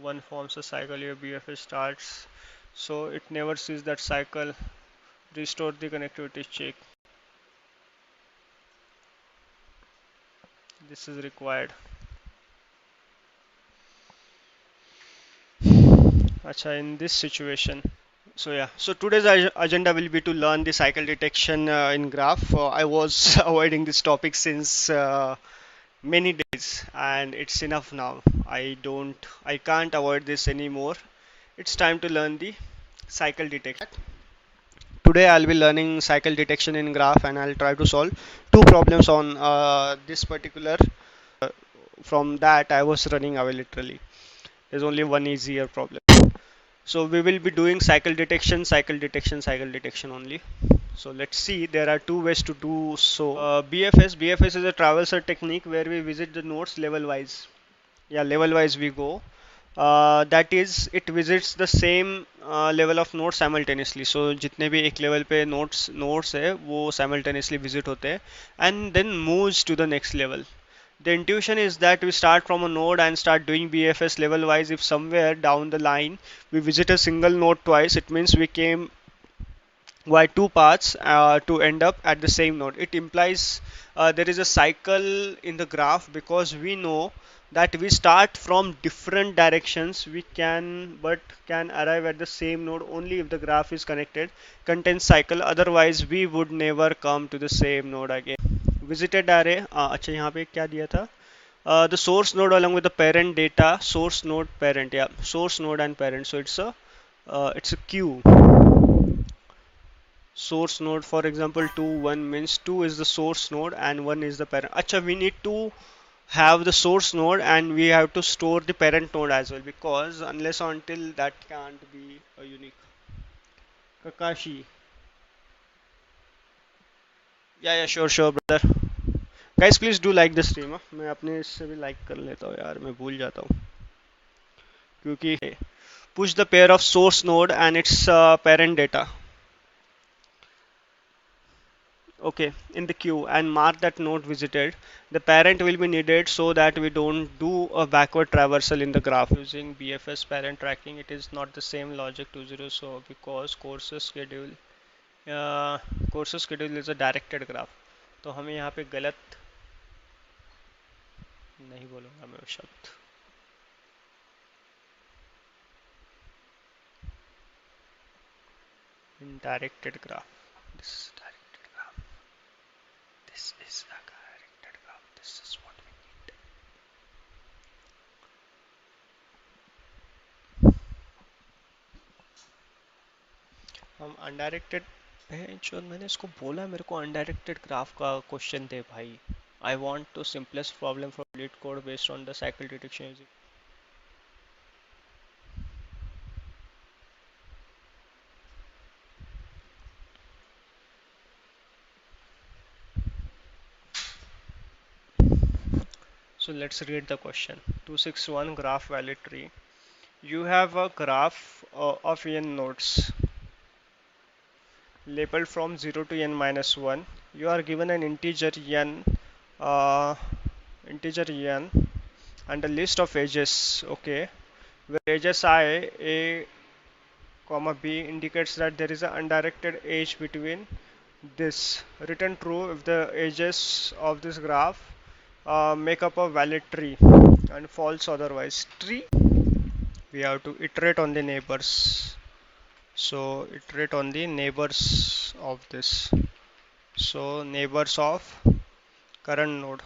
one forms a cycle, your BFS starts, so it never sees that cycle. Restore the connectivity check. This is required. Acha, in this situation. So yeah, so today's agenda will be to learn the cycle detection in graph. I was avoiding this topic since many days, and it's enough now. I can't avoid this anymore. It's time to learn the cycle detection. Today I'll be learning cycle detection in graph, and I'll try to solve two problems on this particular. From that I was running away literally. There's only one easier problem. So we will be doing cycle detection, cycle detection, cycle detection only. So let's see, there are two ways to do so. BFS is a traversal technique where we visit the nodes level wise. Yeah, level wise we go. That is, it visits the same level of nodes simultaneously. So जितने भी एक level पे nodes है वो simultaneously visit होते हैं and then moves to the next level. The intuition is that we start from a node and start doing BFS level wise. If somewhere down the line we visit a single node twice, it means we came by two paths to end up at the same node. It implies there is a cycle in the graph because we know that we start from different directions. We can but can arrive at the same node only if the graph is connected, contains cycle. Otherwise, we would never come to the same node again. Visited array. अच्छा यहाँ पे क्या दिया था? The source node along with the parent data. Source node parent. Yeah, source node and parent. So it's a queue. Source node, for example, 2 1 means 2 is the source node and 1 is the parent. Acha, we need to have the source node and we have to store the parent node as well, because unless or until that can't be a unique. Kakashi. Yeah, sure brother. Guys, please do like the stream. मैं अपने इससे भी like कर लेता हूँ यार, मैं भूल जाता हूँ क्योंकि push the pair of source node and its parent data. Okay, in the queue and mark that node visited. The parent will be needed so that we don't do a backward traversal in the graph using BFS parent tracking. It is not the same logic 20. So because uh, courses schedule is a directed graph, तो हमें यहाँ पे गलत नहीं बोलूँगा मैं वो शब्द. Indirected graph. This is directed graph. This is a directed graph. This is what we need. हम अनडायरेक्टेड जो मैंने इसको बोला, मेरे को अनडायरेक्टेड ग्राफ का क्वेश्चन दे भाई. I want to simplest problem for LeetCode based on the cycle detection using. So let's read the question. 261 graph valid tree. You have a graph of n nodes labeled from 0 to n minus 1. You are given an uh, integer n and a list of edges. Okay, where edges I, a comma b indicates that there is an undirected edge between this. Return true if the edges of this graph make up a valid tree, and false otherwise. Tree, we have to iterate on the neighbors. So iterate on the neighbors of this. So neighbors of current node.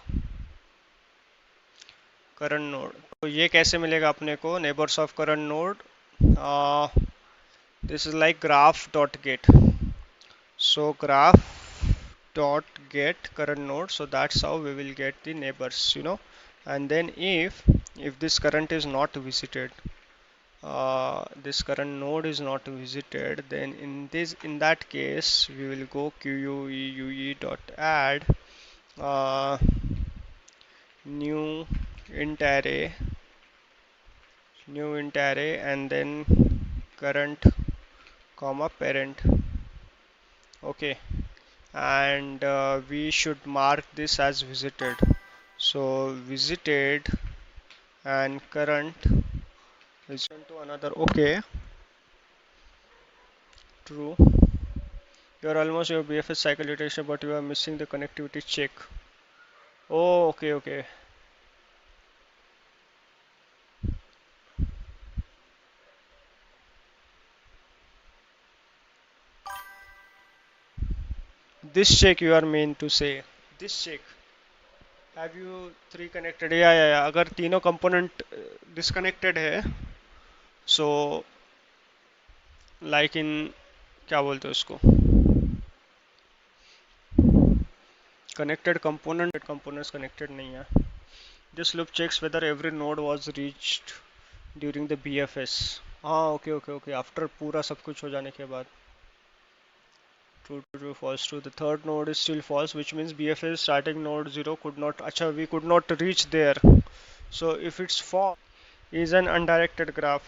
तो ये कैसे मिलेगा अपने को? Neighbors of current node. This is like graph dot get. So graph dot get current node. So that's how we will get the neighbors, And then if this current is not visited, this current node is not visited, then in that case we will go QUE dot add new int array and then current comma parent. Okay, and we should mark this as visited. So visited and current Listen to another. Okay, true. You're almost your BFS cycle detection, but you are missing the connectivity check. Oh, okay, okay. This check you are meant to say. This check. Have you three connected? या अगर तीनों component disconnected है, so like in क्या बोलते हैं उसको? Connected components connected नहीं है. This loop checks whether every node was reached during the BFS. हाँ, okay, okay, okay. After पूरा सब कुछ हो जाने के बाद. True, true, true, false, true. The third node is still false, which means BFS starting node 0 could not, acha, we could not reach there. So if it's false, is an undirected graph.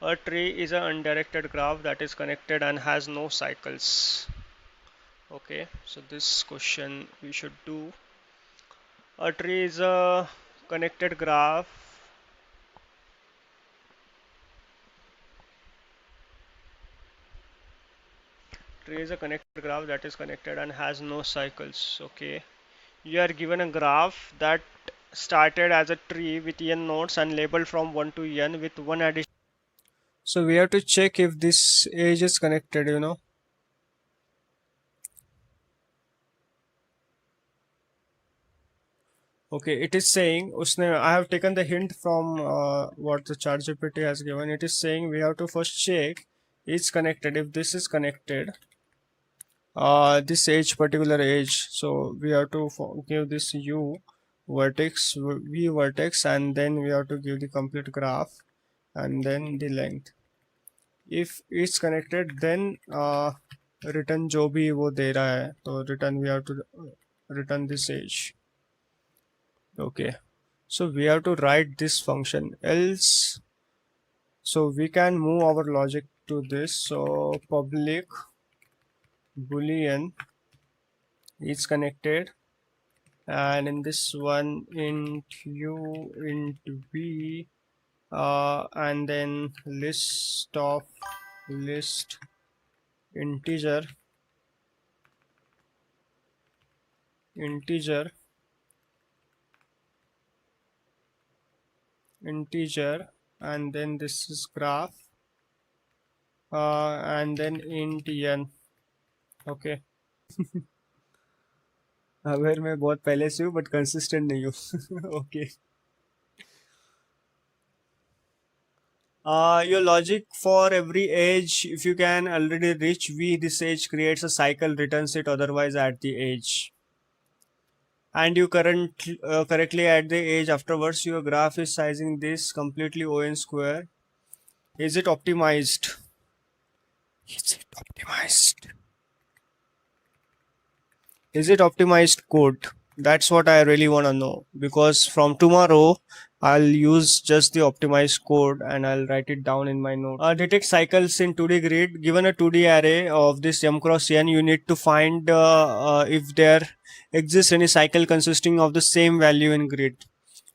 A tree is an undirected graph that is connected and has no cycles. Okay, so this question we should do. A tree is a connected graph. Tree is a connected graph that is connected and has no cycles. Okay, you are given a graph that started as a tree with n nodes and labeled from 1 to n with one addition. So we have to check if this edge is connected. Okay, it is saying, I have taken the hint from what the ChatGPT has given. It is saying we have to first check it's connected. If this is connected, this edge, particular edge, so we have to give this U vertex, V vertex, and then we have to give the complete graph and then the length. If it's connected, then return जो भी वो दे रहा है, तो return we have to return this edge. Okay, so we have to write this function, else so we can move our logic to this. So public boolean is connected, and in this one int u int v, and then list of list integer integer integer, and then this is graph, and then int n. Okay. Aware मैं बहुत पहले से हूँ but consistent नहीं हूँ. Okay. Your logic for every edge, if you can already reach v, this edge creates a cycle, returns it otherwise at the edge, and you correctly at the edge afterwards. Your graph is sizing this completely on square. Is it optimized? Is it optimized? Is it optimized code? That's what I really want to know, because from tomorrow I'll use just the optimized code and I'll write it down in my note. Detect cycles in 2D grid. Given a 2D array of this m cross n, you need to find if there exists any cycle consisting of the same value in grid.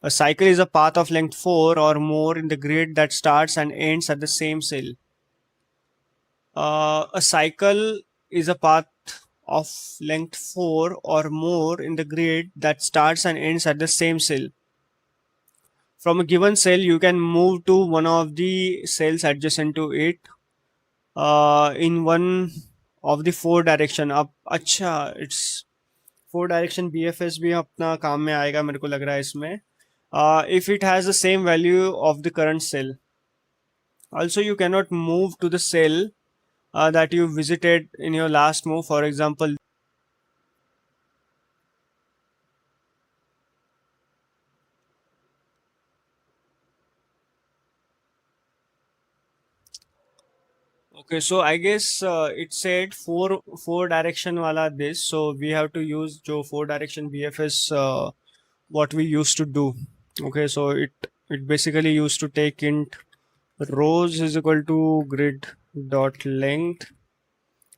A cycle is a path of length 4 or more in the grid that starts and ends at the same cell. A cycle is a path of length 4 or more in the grid that starts and ends at the same cell. From a given cell, you can move to one of the cells adjacent to it in one of the 4 direction. अब अच्छा, it's 4 direction BFS भी अपना काम में आएगा मेरे को लग रहा है इसमें. If it has the same value of the current cell. Also, you cannot move to the cell that you visited in your last move. For example, okay, so I guess it said four direction wala this, so we have to use jo 4 direction BFS what we used to do. Okay, so it basically used to take int rows is equal to grid dot length,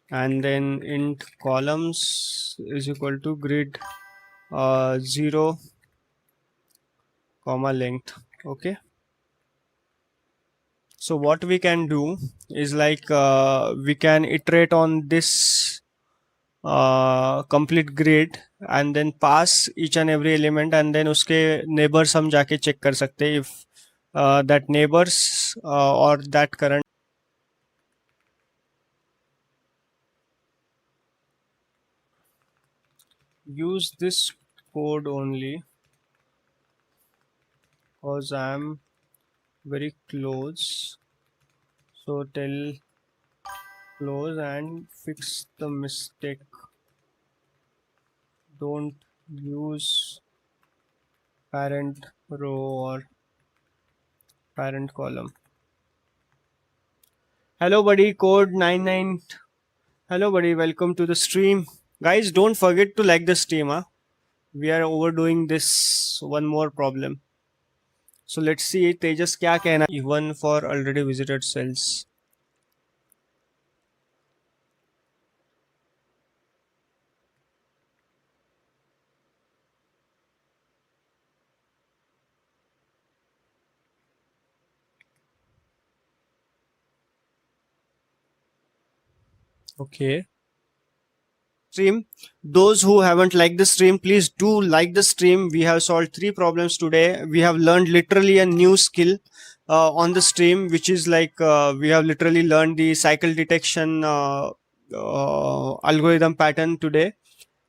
and then int columns is equal to grid 0 comma length. Okay, so what we can do is like we can iterate on this complete grid and then pass each and every element, and then उसके neighbors हम जाके check कर सकते हैं if that neighbors or that current. Use this code only because I'm very close, so tell close and fix the mistake. Don't use parent row or parent column. Hello buddy, code 99. Hello buddy, welcome to the stream. Guys, don't forget to like the stream, huh? We are overdoing this one more problem. So let's see Tejas क्या कहना even for already visited cells. Okay. Stream. Those who haven't liked the stream, please do like the stream. We have solved 3 problems today. We have learned literally a new skill on the stream, which is like we have literally learned the cycle detection algorithm pattern today.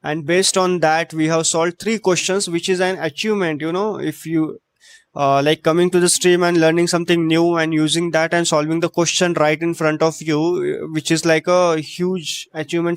And based on that, we have solved 3 questions, which is an achievement. You know, if you like coming to the stream and learning something new and using that and solving the question right in front of you, which is like a huge achievement